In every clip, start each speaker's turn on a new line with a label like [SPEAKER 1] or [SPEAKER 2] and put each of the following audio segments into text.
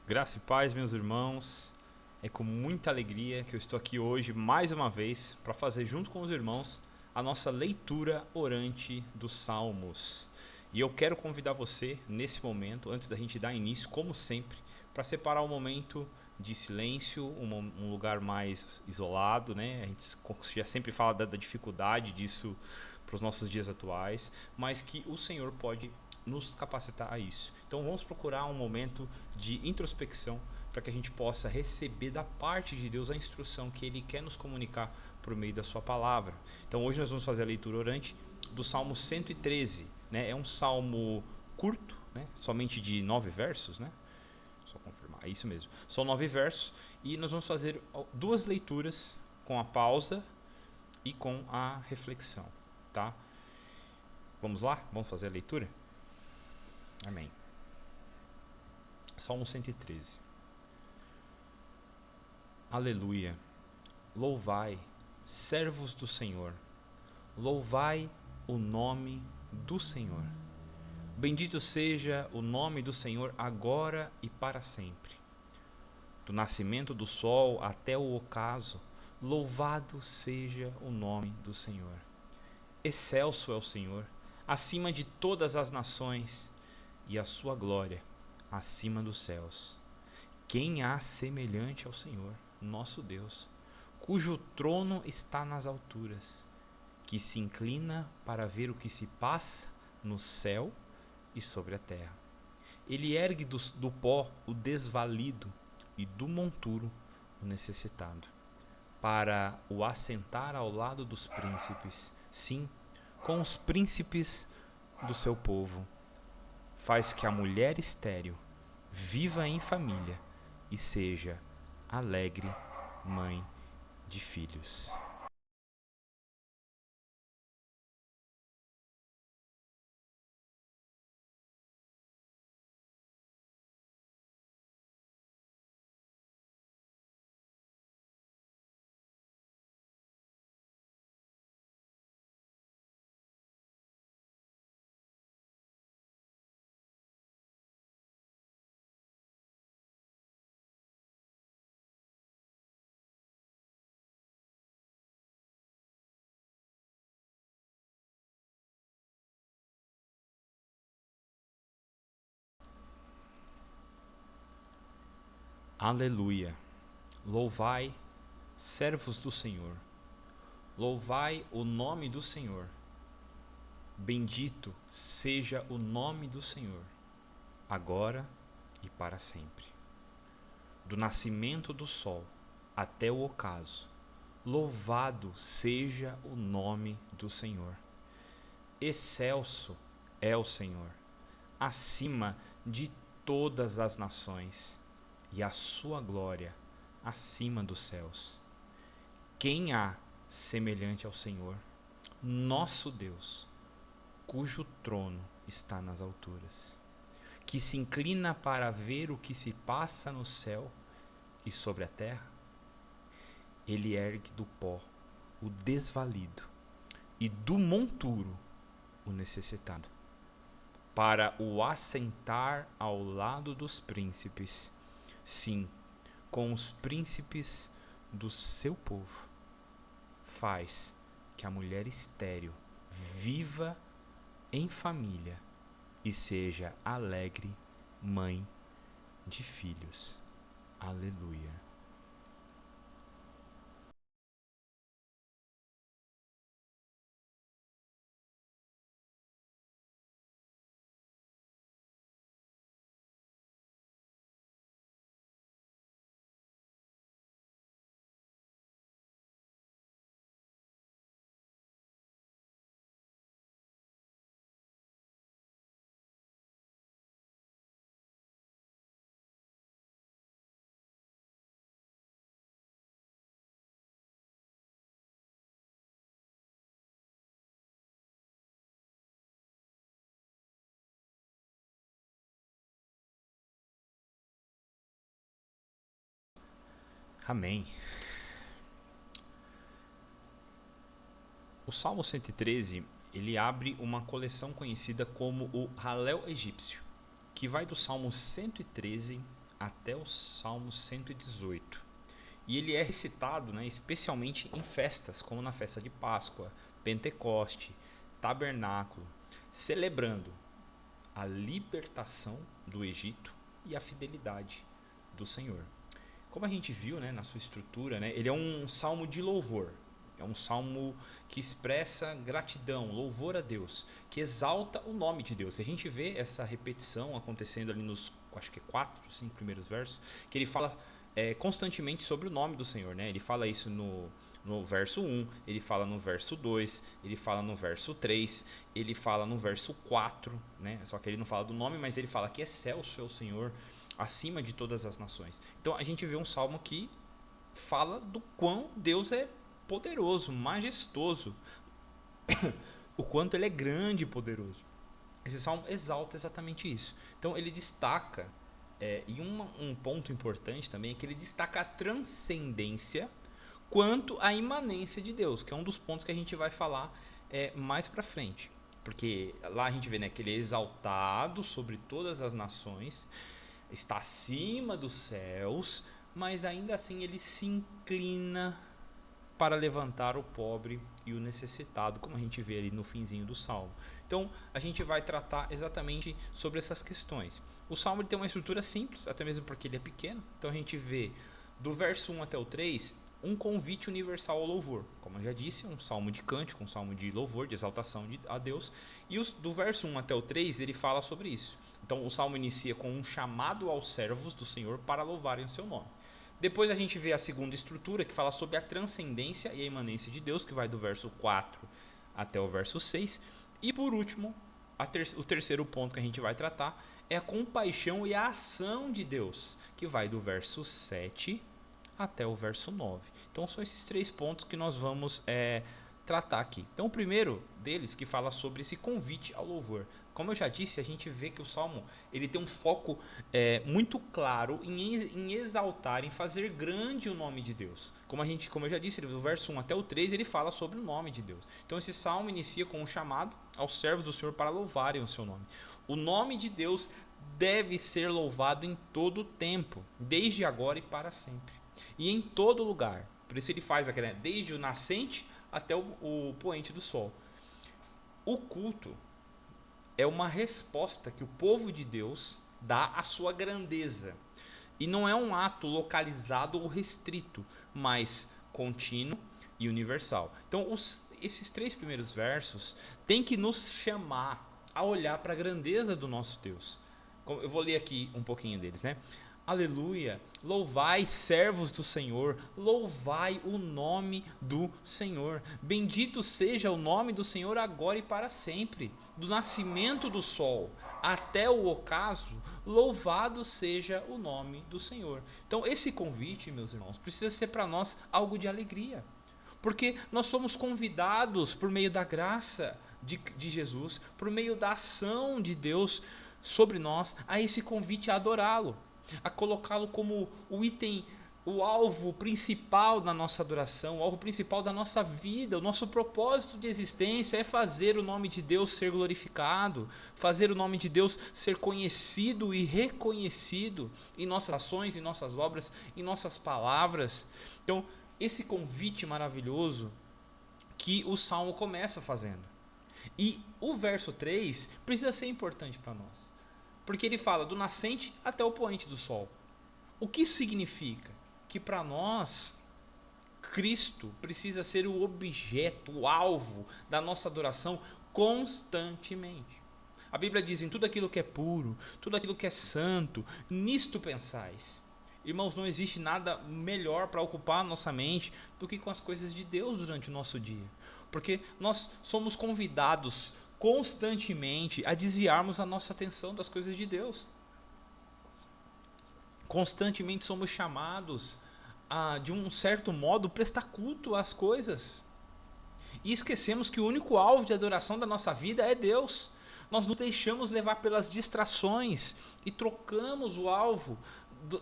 [SPEAKER 1] Graça e paz, meus irmãos. É com muita alegria que eu estou aqui hoje mais uma vez para fazer junto com os irmãos a nossa leitura orante dos Salmos. E eu quero convidar você nesse momento, antes da gente dar início, como sempre, para separar um momento de silêncio, um lugar mais isolado, né? A gente já sempre fala da dificuldade disso para os nossos dias atuais, mas que o Senhor pode nos capacitar a isso. Então vamos procurar um momento de introspecção para que a gente possa receber da parte de Deus a instrução que Ele quer nos comunicar por meio da sua palavra. Então hoje nós vamos fazer a leitura orante do Salmo 113, né? É um salmo curto, né? Somente de 9 versos, né? Só confirmar, é isso mesmo. São 9 versos e nós vamos fazer duas leituras com a pausa e com a reflexão, tá? Vamos lá? Vamos fazer a leitura? Amém. Salmo 113. Aleluia. Louvai, servos do Senhor. Louvai o nome do Senhor. Bendito seja o nome do Senhor agora e para sempre. Do nascimento do sol até o ocaso, louvado seja o nome do Senhor. Excelso é o Senhor, acima de todas as nações, e a sua glória acima dos céus. Quem há semelhante ao Senhor, nosso Deus, cujo trono está nas alturas, que se inclina para ver o que se passa no céu e sobre a terra. Ele ergue do pó o desvalido e do monturo o necessitado, para o assentar ao lado dos príncipes, sim, com os príncipes do seu povo. Faz que a mulher estéril viva em família e seja alegre mãe de filhos. Aleluia. Louvai, servos do Senhor. Louvai o nome do Senhor. Bendito seja o nome do Senhor, agora e para sempre. Do nascimento do sol até o ocaso, louvado seja o nome do Senhor. Excelso é o Senhor, acima de todas as nações, e a sua glória acima dos céus. Quem há semelhante ao Senhor, nosso Deus, cujo trono está nas alturas, que se inclina para ver o que se passa no céu e sobre a terra? Ele ergue do pó o desvalido e do monturo o necessitado, para o assentar ao lado dos príncipes, sim, com os príncipes do seu povo. Faz que a mulher estéril viva em família e seja alegre mãe de filhos. Aleluia. Amém. O Salmo 113, ele abre uma coleção conhecida como o Halel egípcio, que vai do Salmo 113 até o Salmo 118. E ele é recitado, né, especialmente em festas, como na festa de Páscoa, Pentecoste, Tabernáculo, celebrando a libertação do Egito e a fidelidade do Senhor. Como a gente viu, né, na sua estrutura, né, ele é um salmo de louvor. É um salmo que expressa gratidão, louvor a Deus, que exalta o nome de Deus. A gente vê essa repetição acontecendo ali nos, acho que 4, 5 primeiros versos, que ele fala constantemente sobre o nome do Senhor, né? Ele fala isso no verso 1, ele fala no verso 2, ele fala no verso 3, ele fala no verso 4, né? Só que ele não fala do nome, mas ele fala que excelso é o Senhor acima de todas as nações. Então a gente vê um salmo que fala do quão Deus é poderoso, majestoso, o quanto ele é grande e poderoso. Esse salmo exalta exatamente isso. Então ele destaca, e um ponto importante também é que ele destaca a transcendência quanto à imanência de Deus, que é um dos pontos que a gente vai falar mais para frente. Porque lá a gente vê, né, que ele é exaltado sobre todas as nações, está acima dos céus, mas ainda assim ele se inclina para levantar o pobre e o necessitado, como a gente vê ali no finzinho do Salmo. Então, a gente vai tratar exatamente sobre essas questões. O Salmo ele tem uma estrutura simples, até mesmo porque ele é pequeno. Então, a gente vê do verso 1 até o 3 um convite universal ao louvor. Como eu já disse, um salmo de cântico, um salmo de louvor, de exaltação a Deus. E do verso 1 até o 3 ele fala sobre isso. Então, o salmo inicia com um chamado aos servos do Senhor para louvarem o seu nome. Depois a gente vê a segunda estrutura, que fala sobre a transcendência e a imanência de Deus, que vai do verso 4 até o verso 6. E por último, o terceiro ponto que a gente vai tratar é a compaixão e a ação de Deus, que vai do verso 7 até o verso 9. Então são esses 3 pontos que nós vamos tratar aqui. Então o primeiro deles que fala sobre esse convite ao louvor. Como eu já disse, a gente vê que o Salmo ele tem um foco muito claro em exaltar, em fazer grande o nome de Deus. Como eu já disse, do verso 1 até o 3 ele fala sobre o nome de Deus. Então esse Salmo inicia com um chamado aos servos do Senhor para louvarem o seu nome. O nome de Deus deve ser louvado em todo o tempo, desde agora e para sempre. E em todo lugar. Por isso ele faz aquele, né, desde o nascente até o poente do sol. O culto é uma resposta que o povo de Deus dá à sua grandeza. E não é um ato localizado ou restrito, mas contínuo e universal. Então, esses 3 primeiros versos têm que nos chamar a olhar para a grandeza do nosso Deus. Eu vou ler aqui um pouquinho deles, né? Aleluia, louvai servos do Senhor, louvai o nome do Senhor. Bendito seja o nome do Senhor agora e para sempre. Do nascimento do sol até o ocaso, louvado seja o nome do Senhor. Então esse convite, meus irmãos, precisa ser para nós algo de alegria. Porque nós somos convidados por meio da graça de Jesus, por meio da ação de Deus sobre nós, a esse convite a adorá-lo, a colocá-lo como o item, o alvo principal da nossa adoração, o alvo principal da nossa vida. O nosso propósito de existência é fazer o nome de Deus ser glorificado, fazer o nome de Deus ser conhecido e reconhecido em nossas ações, em nossas obras, em nossas palavras. Então, esse convite maravilhoso que o Salmo começa fazendo. E o verso 3 precisa ser importante para nós, porque ele fala do nascente até o poente do sol. O que isso significa? Que para nós, Cristo precisa ser o objeto, o alvo da nossa adoração constantemente. A Bíblia diz: em tudo aquilo que é puro, tudo aquilo que é santo, nisto pensais. Irmãos, não existe nada melhor para ocupar a nossa mente do que com as coisas de Deus durante o nosso dia. Porque nós somos convidados constantemente a desviarmos a nossa atenção das coisas de Deus. Constantemente somos chamados a, de um certo modo, prestar culto às coisas. E esquecemos que o único alvo de adoração da nossa vida é Deus. Nós nos deixamos levar pelas distrações e trocamos o alvo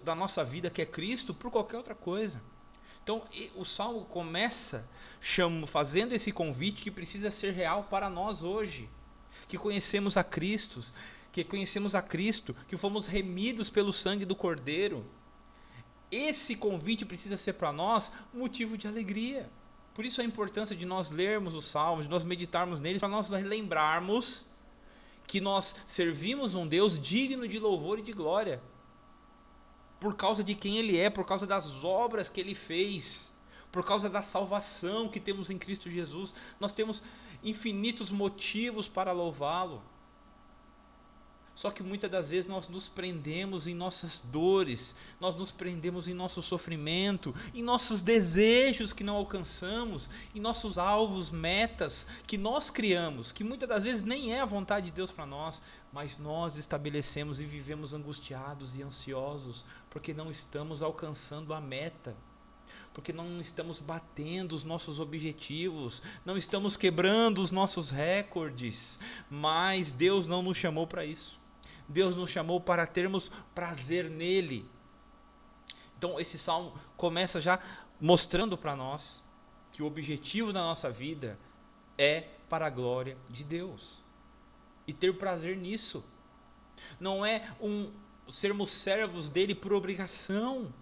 [SPEAKER 1] da nossa vida, que é Cristo, por qualquer outra coisa. Então o Salmo começa fazendo esse convite que precisa ser real para nós hoje, que conhecemos a Cristo, que conhecemos a Cristo, que fomos remidos pelo sangue do Cordeiro. Esse convite precisa ser para nós motivo de alegria. Por isso a importância de nós lermos os Salmos, de nós meditarmos neles, para nós lembrarmos que nós servimos um Deus digno de louvor e de glória, por causa de quem Ele é, por causa das obras que Ele fez, por causa da salvação que temos em Cristo Jesus. Nós temos infinitos motivos para louvá-lo. Só que muitas das vezes nós nos prendemos em nossas dores, nós nos prendemos em nosso sofrimento, em nossos desejos que não alcançamos, em nossos alvos, metas que nós criamos, que muitas das vezes nem é a vontade de Deus para nós, mas nós estabelecemos e vivemos angustiados e ansiosos, porque não estamos alcançando a meta, porque não estamos batendo os nossos objetivos, não estamos quebrando os nossos recordes, mas Deus não nos chamou para isso. Deus nos chamou para termos prazer nele. Então esse salmo começa já mostrando para nós que o objetivo da nossa vida é para a glória de Deus e ter prazer nisso. Não é sermos servos dele por obrigação,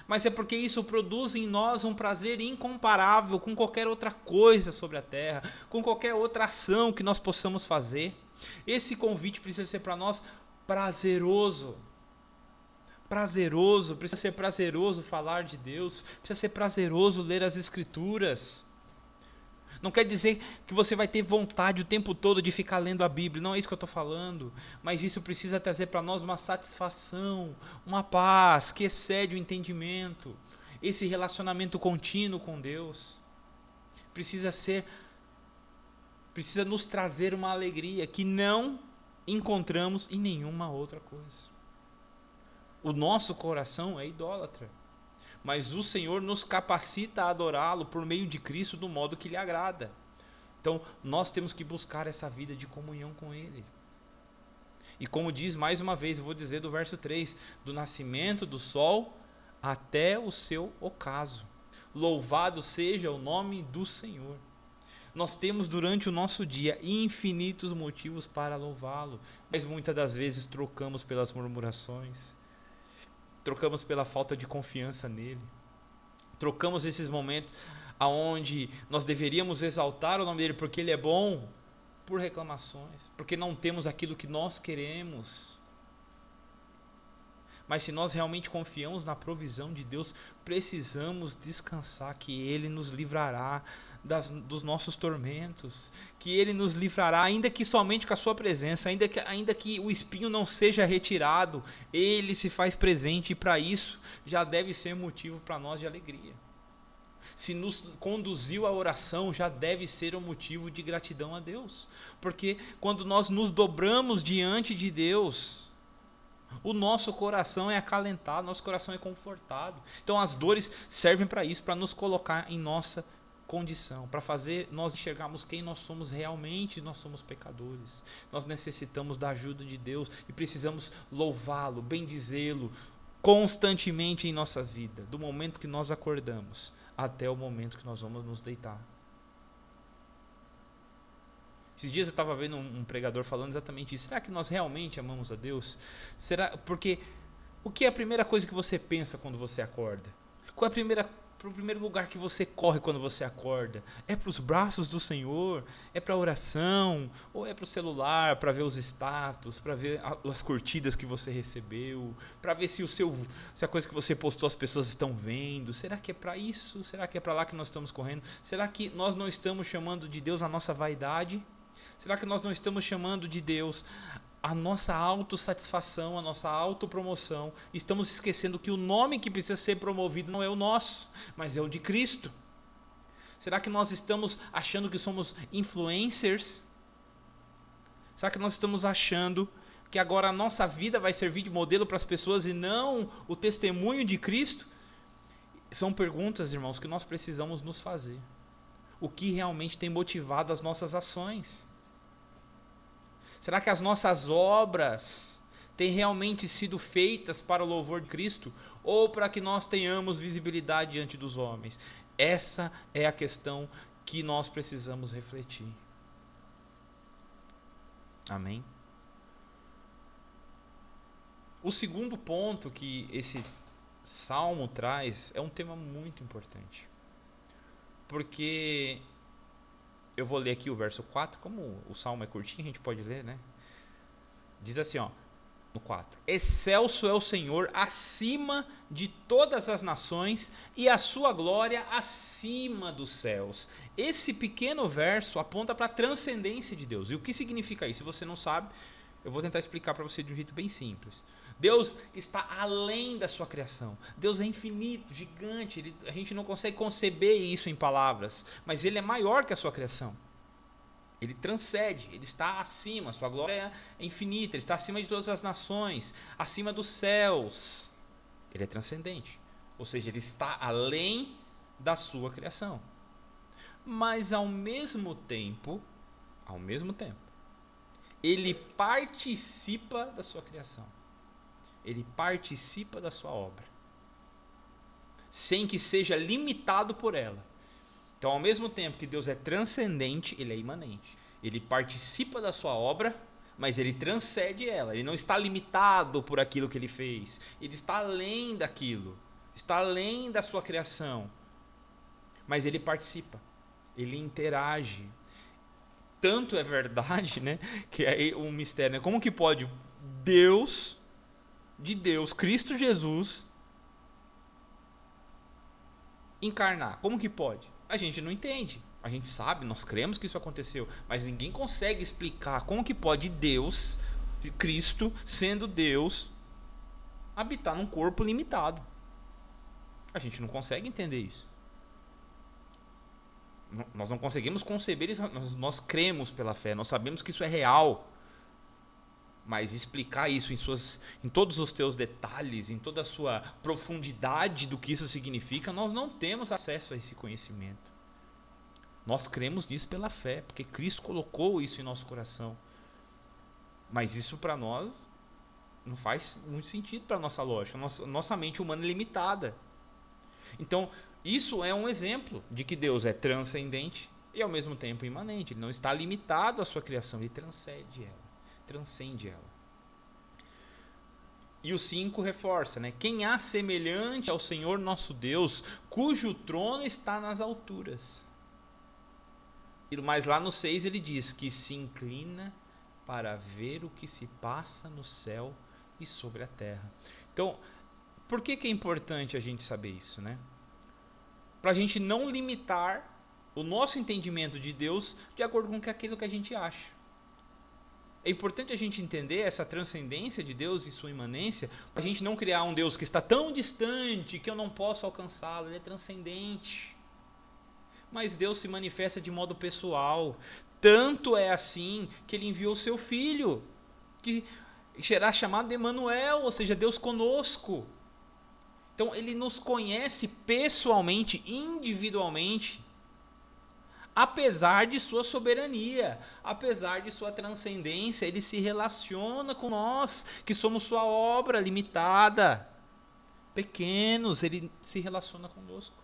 [SPEAKER 1] mas é porque isso produz em nós um prazer incomparável com qualquer outra coisa sobre a terra, com qualquer outra ação que nós possamos fazer. Esse convite precisa ser para nós prazeroso. Precisa ser prazeroso falar de Deus, precisa ser prazeroso ler as Escrituras. Não quer dizer que você vai ter vontade o tempo todo de ficar lendo a Bíblia, não é isso que eu estou falando, mas isso precisa trazer para nós uma satisfação, uma paz que excede o entendimento. Esse relacionamento contínuo com Deus precisa nos trazer uma alegria que não encontramos em nenhuma outra coisa. O nosso coração é idólatra, mas o Senhor nos capacita a adorá-lo por meio de Cristo do modo que lhe agrada. Então nós temos que buscar essa vida de comunhão com Ele. E como diz mais uma vez, eu vou dizer do verso 3, do nascimento do sol até o seu ocaso, louvado seja o nome do Senhor. Nós temos durante o nosso dia infinitos motivos para louvá-lo, mas muitas das vezes trocamos pelas murmurações, trocamos pela falta de confiança nele, trocamos esses momentos onde nós deveríamos exaltar o nome dele porque ele é bom, por reclamações, porque não temos aquilo que nós queremos. Mas se nós realmente confiamos na provisão de Deus, precisamos descansar que Ele nos livrará dos nossos tormentos, que Ele nos livrará, ainda que somente com a sua presença, ainda que o espinho não seja retirado, Ele se faz presente e para isso já deve ser motivo para nós de alegria. Se nos conduziu à oração, já deve ser um motivo de gratidão a Deus, porque quando nós nos dobramos diante de Deus, o nosso coração é acalentado, nosso coração é confortado. Então as dores servem para isso, para nos colocar em nossa condição, para fazer nós enxergarmos quem nós somos realmente. Nós somos pecadores, nós necessitamos da ajuda de Deus e precisamos louvá-lo, bendizê-lo constantemente em nossa vida, do momento que nós acordamos até o momento que nós vamos nos deitar. Esses dias eu estava vendo um pregador falando exatamente isso. Será que nós realmente amamos a Deus? Porque o que é a primeira coisa que você pensa quando você acorda? Qual é o primeiro lugar que você corre quando você acorda? É para os braços do Senhor? É para a oração? Ou é para o celular, para ver os status, para ver as curtidas que você recebeu, para ver se a coisa que você postou as pessoas estão vendo? Será que é para isso? Será que é para lá que nós estamos correndo? Será que nós não estamos chamando de Deus a nossa vaidade? Será que nós não estamos chamando de Deus a nossa autossatisfação, a nossa autopromoção? Estamos esquecendo que o nome que precisa ser promovido não é o nosso, mas é o de Cristo. Será que nós estamos achando que somos influencers? Será que nós estamos achando que agora a nossa vida vai servir de modelo para as pessoas e não o testemunho de Cristo? São perguntas, irmãos, que nós precisamos nos fazer. O que realmente tem motivado as nossas ações? Será que as nossas obras têm realmente sido feitas para o louvor de Cristo ou para que nós tenhamos visibilidade diante dos homens? Essa é a questão que nós precisamos refletir. Amém? O segundo ponto que esse salmo traz é um tema muito importante. Porque eu vou ler aqui o verso 4, como o salmo é curtinho, a gente pode ler, né? Diz assim, ó, no 4: Excelso é o Senhor acima de todas as nações e a sua glória acima dos céus. Esse pequeno verso aponta para a transcendência de Deus. E o que significa isso? Se você não sabe, eu vou tentar explicar para você de um jeito bem simples. Deus está além da sua criação. Deus é infinito, gigante. A gente não consegue conceber isso em palavras, mas Ele é maior que a sua criação. Ele transcende, Ele está acima, sua glória é infinita, Ele está acima de todas as nações, acima dos céus. Ele é transcendente, ou seja, Ele está além da sua criação. Mas ao mesmo tempo, Ele participa da sua criação. Ele participa da sua obra, sem que seja limitado por ela. Então, ao mesmo tempo que Deus é transcendente, Ele é imanente. Ele participa da sua obra, mas Ele transcende ela. Ele não está limitado por aquilo que Ele fez. Ele está além daquilo. Está além da sua criação. Mas Ele participa. Ele interage. Tanto é verdade, né, que é um mistério, né? Como que pode Deus, Cristo Jesus, encarnar? Como que pode? A gente não entende. A gente sabe, nós cremos que isso aconteceu, mas ninguém consegue explicar como que pode Deus, Cristo, sendo Deus, habitar num corpo limitado. A gente não consegue entender isso. Nós não conseguimos conceber isso, nós cremos pela fé, nós sabemos que isso é real. Mas explicar isso em todos os teus detalhes, em toda a sua profundidade do que isso significa, nós não temos acesso a esse conhecimento. Nós cremos nisso pela fé, porque Cristo colocou isso em nosso coração. Mas isso para nós não faz muito sentido para a nossa lógica. Nossa mente humana é limitada. Então, isso é um exemplo de que Deus é transcendente e ao mesmo tempo imanente. Ele não está limitado à sua criação, ele transcende ela. E o 5 reforça, né? Quem há semelhante ao Senhor nosso Deus, cujo trono está nas alturas. Mas lá no 6 ele diz que se inclina para ver o que se passa no céu e sobre a terra. Então, por que é importante a gente saber isso, né? Para a gente não limitar o nosso entendimento de Deus de acordo com aquilo que a gente acha. É importante a gente entender essa transcendência de Deus e sua imanência, para a gente não criar um Deus que está tão distante que eu não posso alcançá-lo. Ele é transcendente. Mas Deus se manifesta de modo pessoal. Tanto é assim que Ele enviou o seu Filho, que será chamado Emanuel, ou seja, Deus conosco. Então Ele nos conhece pessoalmente, individualmente, apesar de sua soberania, apesar de sua transcendência. Ele se relaciona com nós, que somos sua obra limitada, pequenos. Ele se relaciona conosco.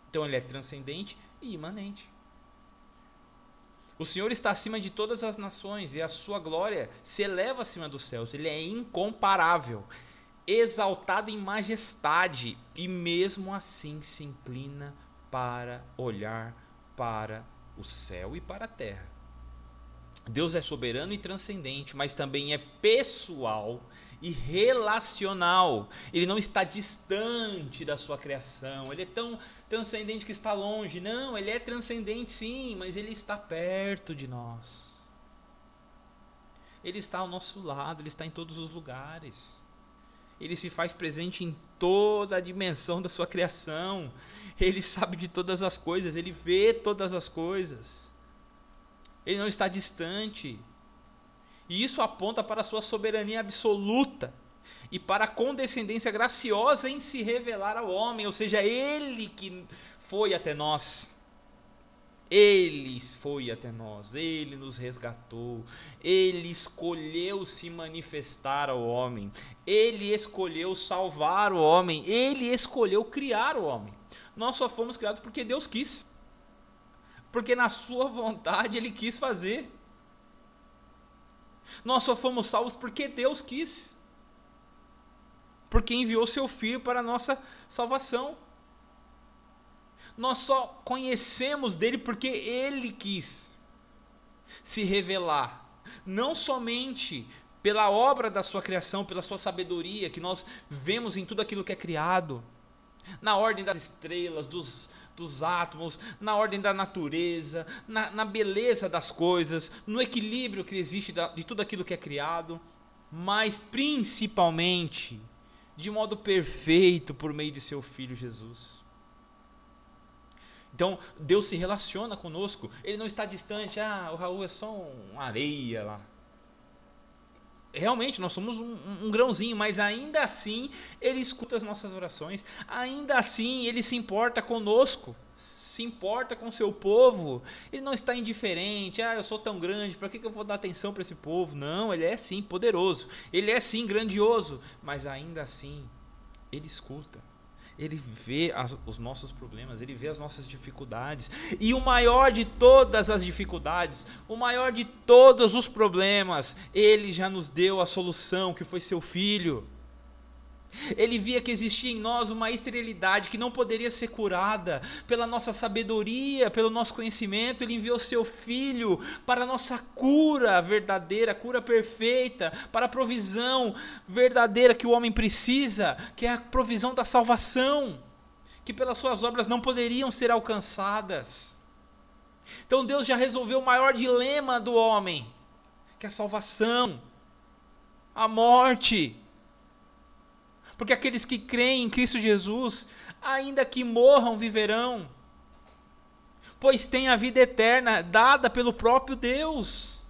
[SPEAKER 1] Então Ele é transcendente e imanente. O Senhor está acima de todas as nações e a sua glória se eleva acima dos céus. Ele é incomparável, exaltado em majestade, e mesmo assim se inclina para olhar para o céu e para a terra. Deus é soberano e transcendente, mas também é pessoal e relacional. Ele não está distante da sua criação. Ele é tão transcendente que está longe. Não, Ele é transcendente sim, mas Ele está perto de nós. Ele está ao nosso lado, Ele está em todos os lugares. Ele se faz presente em toda a dimensão da sua criação. Ele sabe de todas as coisas, Ele vê todas as coisas. Ele não está distante. E isso aponta para a sua soberania absoluta e para a condescendência graciosa em se revelar ao homem, ou seja, Ele que foi até nós. Ele foi até nós, Ele nos resgatou, Ele escolheu se manifestar ao homem, Ele escolheu salvar o homem, Ele escolheu criar o homem. Nós só fomos criados porque Deus quis, porque na sua vontade Ele quis fazer. Nós só fomos salvos porque Deus quis. porque enviou seu Filho para a nossa salvação. Nós só conhecemos dele porque ele quis se revelar, não somente pela obra da sua criação, pela sua sabedoria, que nós vemos em tudo aquilo que é criado, na ordem das estrelas, dos átomos, na ordem da natureza, na beleza das coisas, no equilíbrio que existe de tudo aquilo que é criado, mas principalmente, de modo perfeito, por meio de seu Filho Jesus. Então, Deus se relaciona conosco, Ele não está distante, o Raul é só uma areia lá. Realmente, nós somos um grãozinho, mas ainda assim, Ele escuta as nossas orações, ainda assim, Ele se importa conosco, se importa com o seu povo, Ele não está indiferente, eu sou tão grande, para que eu vou dar atenção para esse povo? Não, Ele é sim poderoso, Ele é sim grandioso, mas ainda assim, Ele escuta. Ele vê os nossos problemas, Ele vê as nossas dificuldades, e o maior de todas as dificuldades, o maior de todos os problemas, Ele já nos deu a solução, que foi seu Filho. Ele via que existia em nós uma esterilidade que não poderia ser curada pela nossa sabedoria, pelo nosso conhecimento. Ele enviou seu Filho para a nossa cura verdadeira, cura perfeita, para a provisão verdadeira que o homem precisa, que é a provisão da salvação, que pelas suas obras não poderiam ser alcançadas. Então Deus já resolveu o maior dilema do homem, que é a salvação, a morte. Porque aqueles que creem em Cristo Jesus, ainda que morram, viverão, pois têm a vida eterna dada pelo próprio Deus.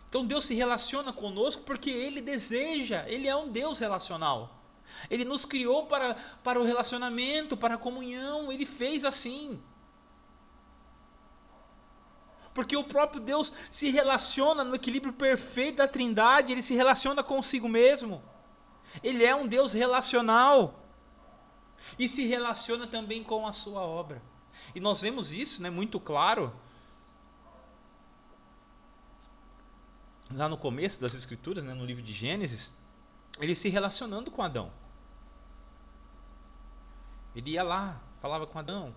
[SPEAKER 1] Então Deus se relaciona conosco porque Ele deseja, Ele é um Deus relacional. Ele nos criou para o relacionamento, para a comunhão, Ele fez assim. Porque o próprio Deus se relaciona no equilíbrio perfeito da Trindade, Ele se relaciona consigo mesmo. Ele é um Deus relacional. E se relaciona também com a sua obra. E nós vemos isso, muito claro. Lá no começo das Escrituras, no livro de Gênesis, Ele se relacionando com Adão. Ele ia lá, falava com Adão,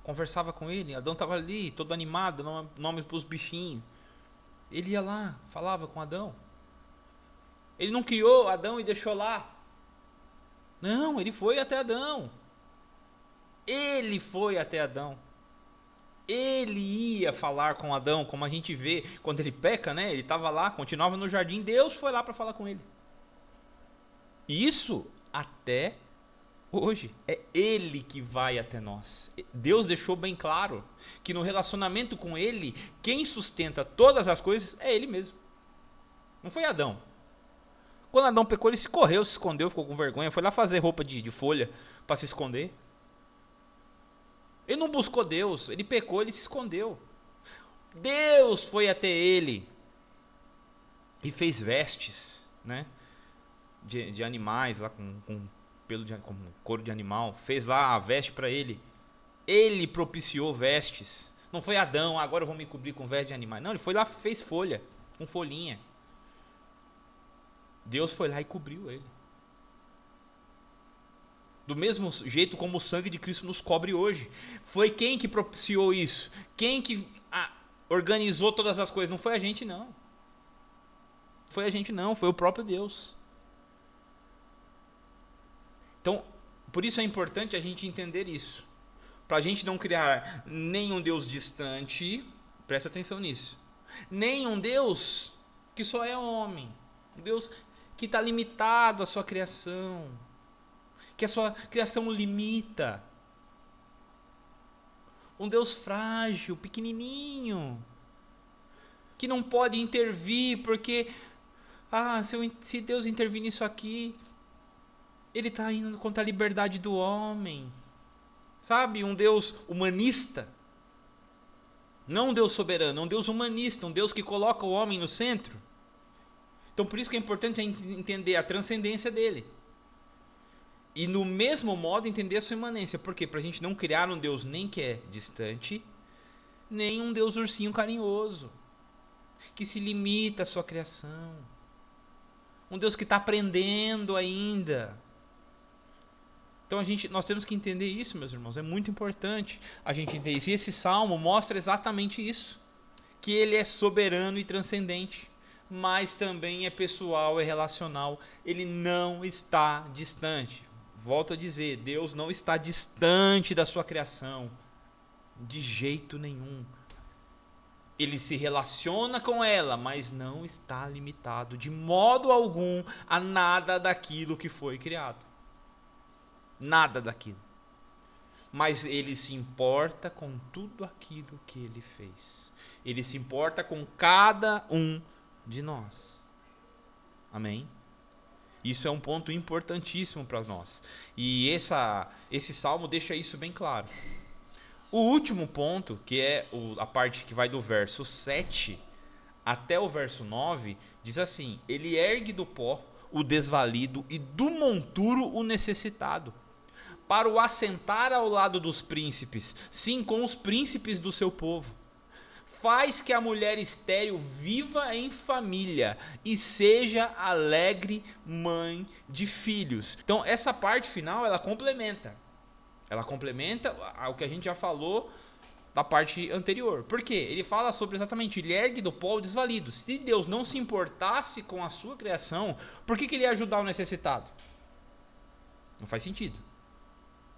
[SPEAKER 1] conversava com ele, Adão estava ali, todo animado, nomes para os bichinhos. Ele ia lá, falava com Adão. Ele não criou Adão e deixou lá. Não, ele foi até Adão. Ele foi até Adão. Ele ia falar com Adão, como a gente vê quando ele peca, ele estava lá, continuava no jardim, Deus foi lá para falar com ele. Isso até hoje, é Ele que vai até nós. Deus deixou bem claro que no relacionamento com Ele, quem sustenta todas as coisas é Ele mesmo. Não foi Adão. Quando Adão pecou, ele se correu, se escondeu, ficou com vergonha, foi lá fazer roupa de folha para se esconder. Ele não buscou Deus, ele pecou, ele se escondeu. Deus foi até ele e fez vestes, de animais lá com pelo com couro de animal, fez lá a veste para ele. Ele propiciou vestes. Não foi Adão, agora eu vou me cobrir com veste de animais. Não, ele foi lá, fez folha, com folhinha. Deus foi lá e cobriu ele. Do mesmo jeito como o sangue de Cristo nos cobre hoje. Foi quem que propiciou isso? Quem que organizou todas as coisas? Não foi a gente, não. Foi a gente, não. Foi o próprio Deus. Então, por isso é importante a gente entender isso. Para a gente não criar nenhum Deus distante, presta atenção nisso. Nem um Deus que só é homem. Um Deus que está limitado à sua criação. Que a sua criação o limita. Um Deus frágil, pequenininho. Que não pode intervir porque... se Deus intervir nisso aqui... Ele está indo contra a liberdade do homem. Sabe? Um Deus humanista. Não um Deus soberano, um Deus humanista. Um Deus que coloca o homem no centro. Então, por isso que é importante a gente entender a transcendência dele. E, no mesmo modo, entender a sua imanência. Por quê? Para a gente não criar um Deus nem que é distante, nem um Deus ursinho carinhoso, que se limita à sua criação. um Deus que está aprendendo ainda. Então nós temos que entender isso, meus irmãos, é muito importante a gente entender isso. E esse salmo mostra exatamente isso, que ele é soberano e transcendente, mas também é pessoal e relacional, ele não está distante. Volto a dizer, Deus não está distante da sua criação, de jeito nenhum. Ele se relaciona com ela, mas não está limitado de modo algum a nada daquilo que foi criado. Nada daquilo. Mas ele se importa com tudo aquilo que ele fez. Ele se importa com cada um de nós. Amém? Isso é um ponto importantíssimo para nós. E esse salmo deixa isso bem claro. O último ponto, que é a parte que vai do verso 7 até o verso 9, diz assim: ele ergue do pó o desvalido e do monturo o necessitado, para o assentar ao lado dos príncipes, sim, com os príncipes do seu povo. Faz que a mulher estéril viva em família e seja alegre mãe de filhos. Então, essa parte final, ela complementa o que a gente já falou da parte anterior. Por quê? Ele fala sobre exatamente, ele ergue do pó o desvalido. Se Deus não se importasse com a sua criação, por que ele ia ajudar o necessitado? Não faz sentido.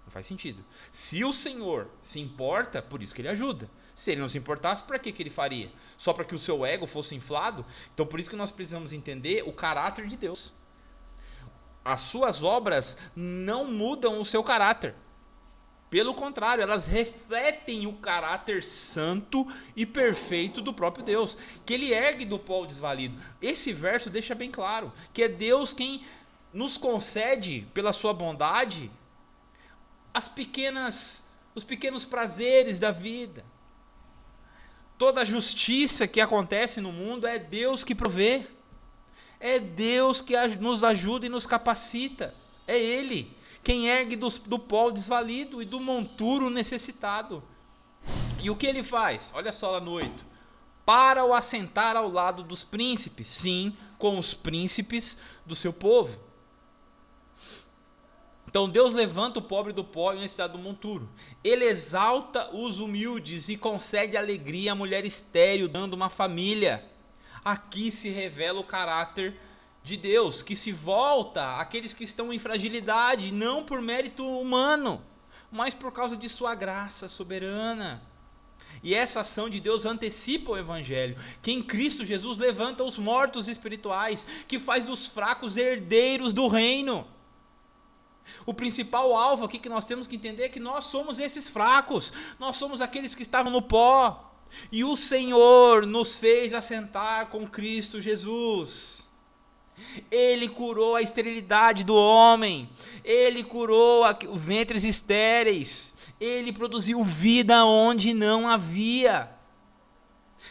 [SPEAKER 1] Não faz sentido. Se o Senhor se importa, por isso que ele ajuda. Se ele não se importasse, para que ele faria? Só para que o seu ego fosse inflado? Então, por isso que nós precisamos entender o caráter de Deus. As suas obras não mudam o seu caráter. Pelo contrário, elas refletem o caráter santo e perfeito do próprio Deus, que ele ergue do pó o desvalido. Esse verso deixa bem claro que é Deus quem nos concede, pela sua bondade, os pequenos prazeres da vida. Toda a justiça que acontece no mundo é Deus que provê. É Deus que nos ajuda e nos capacita. É Ele quem ergue do pó o desvalido e do monturo necessitado. E o que ele faz? Olha só lá no 8. Para o assentar ao lado dos príncipes, sim, com os príncipes do seu povo. Então Deus levanta o pobre do pó e o necessitado do monturo. Ele exalta os humildes e concede alegria à mulher estéril, dando uma família. Aqui se revela o caráter de Deus, que se volta àqueles que estão em fragilidade, não por mérito humano, mas por causa de sua graça soberana. E essa ação de Deus antecipa o Evangelho, que em Cristo Jesus levanta os mortos espirituais, que faz dos fracos herdeiros do reino. O principal alvo aqui que nós temos que entender é que nós somos esses fracos, nós somos aqueles que estavam no pó, e o Senhor nos fez assentar com Cristo Jesus. Ele curou a esterilidade do homem, ele curou os ventres estéreis, ele produziu vida onde não havia.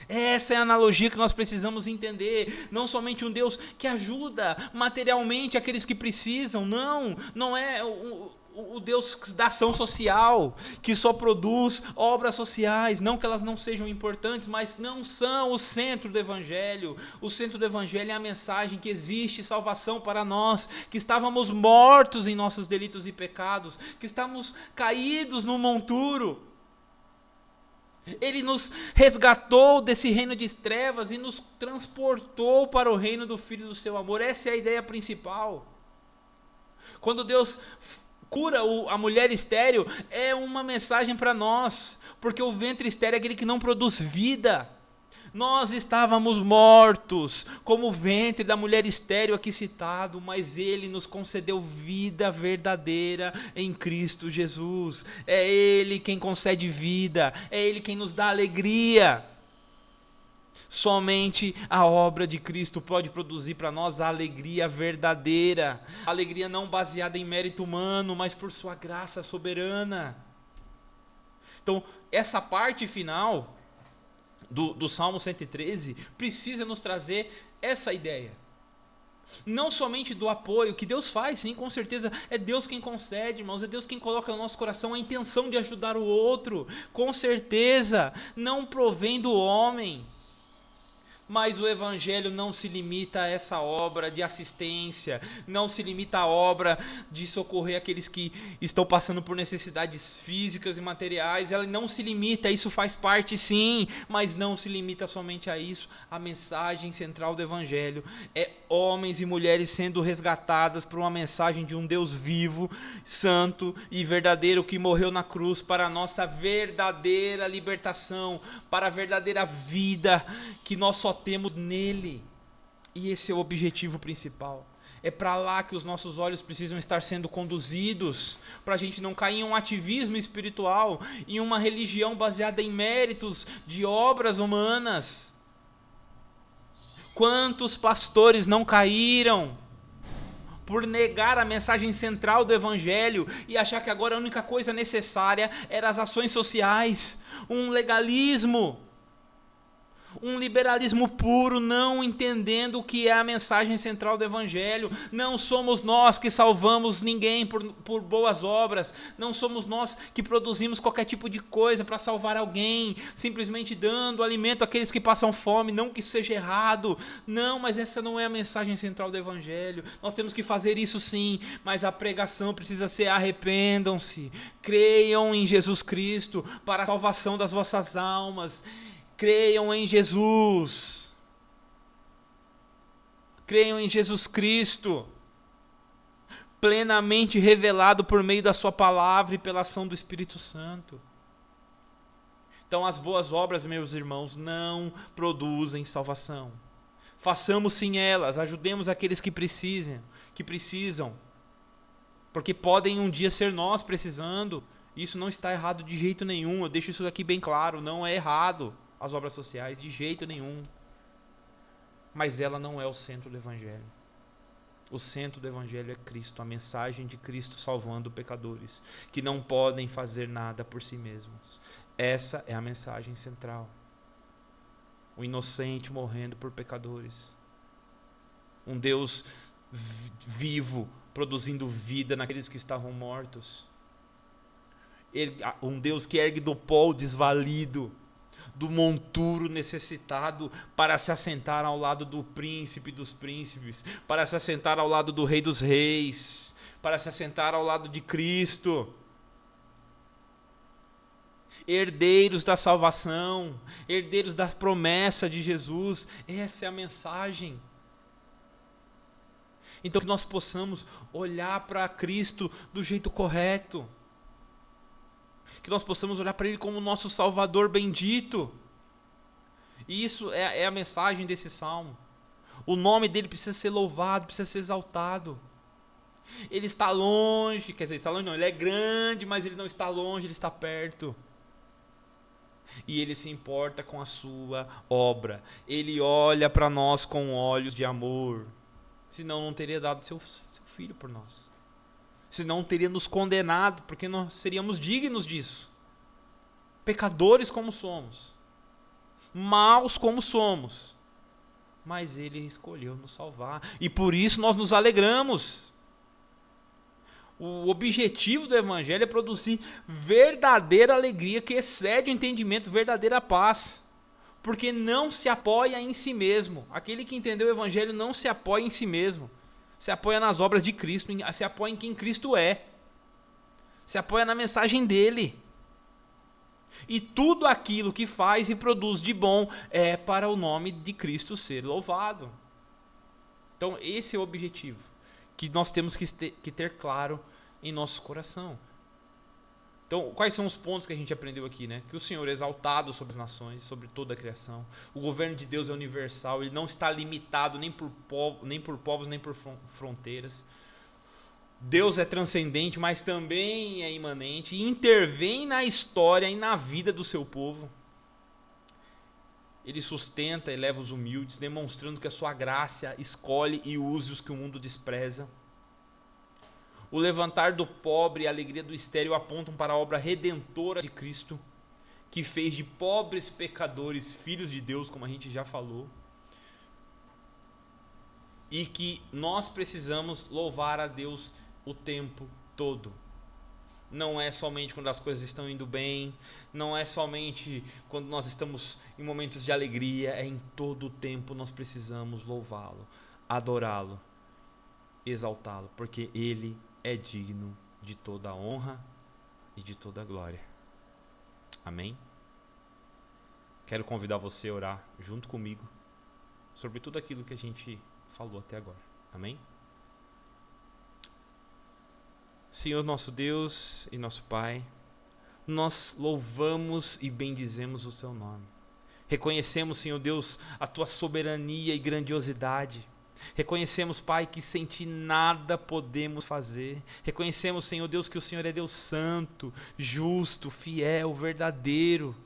[SPEAKER 1] Essa é a analogia que nós precisamos entender. Não somente um Deus que ajuda materialmente aqueles que precisam, não é o Deus da ação social, que só produz obras sociais, não que elas não sejam importantes, mas não são o centro do Evangelho. O centro do Evangelho é a mensagem que existe salvação para nós, que estávamos mortos em nossos delitos e pecados, que estávamos caídos no monturo. Ele nos resgatou desse reino de trevas e nos transportou para o reino do Filho do seu amor. Essa é a ideia principal. Quando Deus cura a mulher estéril, é uma mensagem para nós, porque o ventre estéril é aquele que não produz vida. Nós estávamos mortos, como o ventre da mulher estéril aqui citado, mas Ele nos concedeu vida verdadeira em Cristo Jesus. É Ele quem concede vida, é Ele quem nos dá alegria. Somente a obra de Cristo pode produzir para nós a alegria verdadeira, a alegria não baseada em mérito humano, mas por sua graça soberana. Então, essa parte final do Salmo 113 precisa nos trazer essa ideia. Não somente do apoio que Deus faz, sim, com certeza é Deus quem concede, irmãos, é Deus quem coloca no nosso coração a intenção de ajudar o outro, com certeza, não provém do homem. Mas o evangelho não se limita a essa obra de assistência, não se limita à obra de socorrer aqueles que estão passando por necessidades físicas e materiais. Ela não se limita, isso faz parte sim, mas não se limita somente a isso. A mensagem central do evangelho é homens e mulheres sendo resgatadas por uma mensagem de um Deus vivo, santo e verdadeiro, que morreu na cruz para a nossa verdadeira libertação, para a verdadeira vida que nós só temos nele. E esse é o objetivo principal. É para lá que os nossos olhos precisam estar sendo conduzidos, para a gente não cair em um ativismo espiritual, em uma religião baseada em méritos de obras humanas. Quantos pastores não caíram por negar a mensagem central do evangelho e achar que agora a única coisa necessária eram as ações sociais, um legalismo, um liberalismo puro, não entendendo o que é a mensagem central do evangelho. Não somos nós que salvamos ninguém por boas obras, não somos nós que produzimos qualquer tipo de coisa para salvar alguém, simplesmente dando alimento àqueles que passam fome. Não que isso seja errado, não, mas essa não é a mensagem central do evangelho. Nós temos que fazer isso sim, mas a pregação precisa ser: arrependam-se, creiam em Jesus Cristo para a salvação das vossas almas. Creiam em Jesus. Creiam em Jesus Cristo, plenamente revelado por meio da sua palavra e pela ação do Espírito Santo. Então, as boas obras, meus irmãos, não produzem salvação. Façamos sim elas, ajudemos aqueles que precisam, porque podem um dia ser nós precisando. Isso não está errado de jeito nenhum, eu deixo isso aqui bem claro, não é errado as obras sociais, de jeito nenhum. Mas ela não é o centro do evangelho. O centro do evangelho é Cristo, a mensagem de Cristo salvando pecadores, que não podem fazer nada por si mesmos. Essa é a mensagem central. O inocente morrendo por pecadores. Um Deus vivo, produzindo vida naqueles que estavam mortos. Um Deus que ergue do pó o desvalido, do monturo necessitado, para se assentar ao lado do príncipe dos príncipes, para se assentar ao lado do rei dos reis, para se assentar ao lado de Cristo. Herdeiros da salvação, herdeiros da promessa de Jesus. Essa é a mensagem. Então, que nós possamos olhar para Cristo do jeito correto, que nós possamos olhar para Ele como nosso Salvador bendito. E isso é a mensagem desse salmo. O nome dele precisa ser louvado, precisa ser exaltado. Ele está longe, quer dizer, está longe não, ele é grande, mas ele não está longe, ele está perto. E ele se importa com a sua obra. Ele olha para nós com olhos de amor. Senão não teria dado seu filho por nós. Senão teria nos condenado, porque nós seríamos dignos disso. Pecadores como somos, maus como somos, mas Ele escolheu nos salvar, e por isso nós nos alegramos. O objetivo do Evangelho é produzir verdadeira alegria, que excede o entendimento, verdadeira paz, porque não se apoia em si mesmo. Aquele que entendeu o Evangelho não se apoia em si mesmo, se apoia nas obras de Cristo, se apoia em quem Cristo é, se apoia na mensagem dele. E tudo aquilo que faz e produz de bom é para o nome de Cristo ser louvado. Então esse é o objetivo que nós temos que ter claro em nosso coração. Então, quais são os pontos que a gente aprendeu aqui, né? Que o Senhor é exaltado sobre as nações, sobre toda a criação. O governo de Deus é universal, ele não está limitado nem por povos, nem por fronteiras. Deus é transcendente, mas também é imanente, e intervém na história e na vida do seu povo. Ele sustenta e eleva os humildes, demonstrando que a sua graça escolhe e usa os que o mundo despreza. O levantar do pobre e a alegria do estéril apontam para a obra redentora de Cristo, que fez de pobres pecadores filhos de Deus, como a gente já falou, e que nós precisamos louvar a Deus o tempo todo. Não é somente quando as coisas estão indo bem, não é somente quando nós estamos em momentos de alegria, é em todo o tempo nós precisamos louvá-lo, adorá-lo, exaltá-lo, porque Ele é digno de toda a honra e de toda a glória. Amém? Quero convidar você a orar junto comigo sobre tudo aquilo que a gente falou até agora. Amém? Senhor nosso Deus e nosso Pai, nós louvamos e bendizemos o Teu nome. Reconhecemos, Senhor Deus, a Tua soberania e grandiosidade. Reconhecemos, Pai, que sem Ti nada podemos fazer. Reconhecemos, Senhor Deus, que o Senhor é Deus santo, justo, fiel, verdadeiro.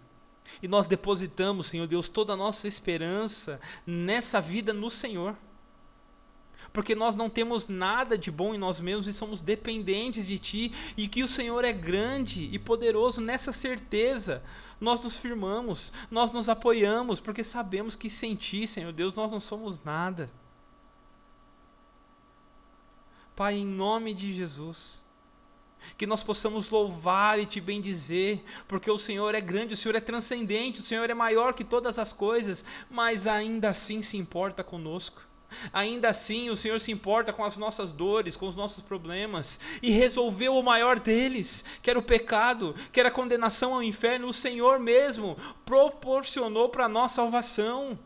[SPEAKER 1] E nós depositamos, Senhor Deus, toda a nossa esperança nessa vida no Senhor. Porque nós não temos nada de bom em nós mesmos e somos dependentes de Ti, e que o Senhor é grande e poderoso. Nessa certeza nós nos firmamos, nós nos apoiamos, porque sabemos que sem Ti, Senhor Deus, nós não somos nada. Pai, em nome de Jesus, que nós possamos louvar e Te bendizer, porque o Senhor é grande, o Senhor é transcendente, o Senhor é maior que todas as coisas, mas ainda assim se importa conosco. Ainda assim o Senhor se importa com as nossas dores, com os nossos problemas, e resolveu o maior deles, que era o pecado, que era a condenação ao inferno. O Senhor mesmo proporcionou para nós salvação.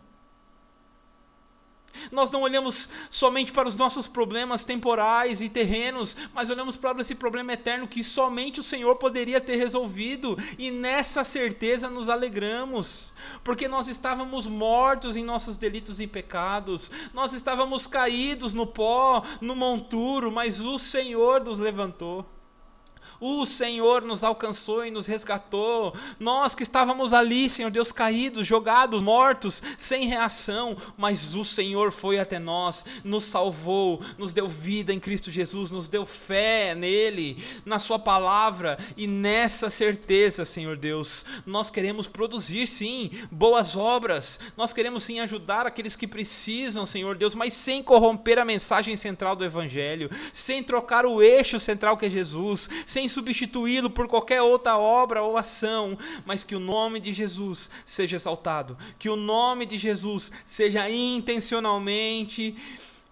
[SPEAKER 1] Nós não olhamos somente para os nossos problemas temporais e terrenos, mas olhamos para esse problema eterno que somente o Senhor poderia ter resolvido, e nessa certeza nos alegramos, porque nós estávamos mortos em nossos delitos e pecados, nós estávamos caídos no pó, no monturo, mas o Senhor nos levantou. O Senhor nos alcançou e nos resgatou. Nós que estávamos ali, Senhor Deus, caídos, jogados, mortos, sem reação, mas o Senhor foi até nós, nos salvou, nos deu vida em Cristo Jesus, nos deu fé nele, na sua palavra, e nessa certeza, Senhor Deus, nós queremos produzir sim boas obras, nós queremos sim ajudar aqueles que precisam, Senhor Deus, mas sem corromper a mensagem central do Evangelho, sem trocar o eixo central que é Jesus, sem substituí-lo por qualquer outra obra ou ação, mas que o nome de Jesus seja exaltado, que o nome de Jesus seja intencionalmente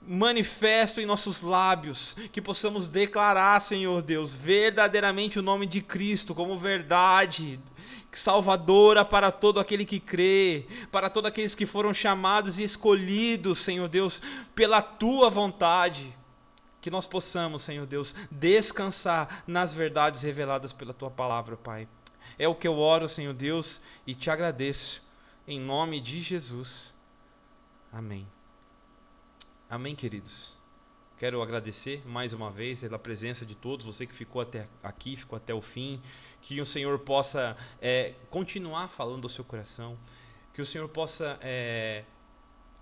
[SPEAKER 1] manifesto em nossos lábios, que possamos declarar, Senhor Deus, verdadeiramente o nome de Cristo como verdade salvadora para todo aquele que crê, para todos aqueles que foram chamados e escolhidos, Senhor Deus, pela Tua vontade. Que nós possamos, Senhor Deus, descansar nas verdades reveladas pela Tua palavra, Pai. É o que eu oro, Senhor Deus, e Te agradeço, em nome de Jesus. Amém. Amém, queridos. Quero agradecer mais uma vez pela presença de todos, você que ficou até aqui, ficou até o fim, que o Senhor possa continuar falando ao seu coração, que o Senhor possa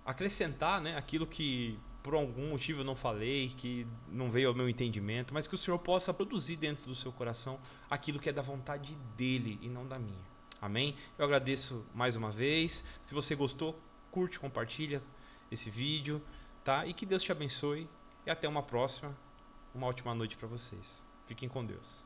[SPEAKER 1] acrescentar, né, aquilo que por algum motivo eu não falei, que não veio ao meu entendimento, mas que o Senhor possa produzir dentro do seu coração aquilo que é da vontade dEle e não da minha. Amém? Eu agradeço mais uma vez. Se você gostou, curte, compartilha esse vídeo, tá? E que Deus te abençoe e até uma próxima. Uma ótima noite para vocês. Fiquem com Deus.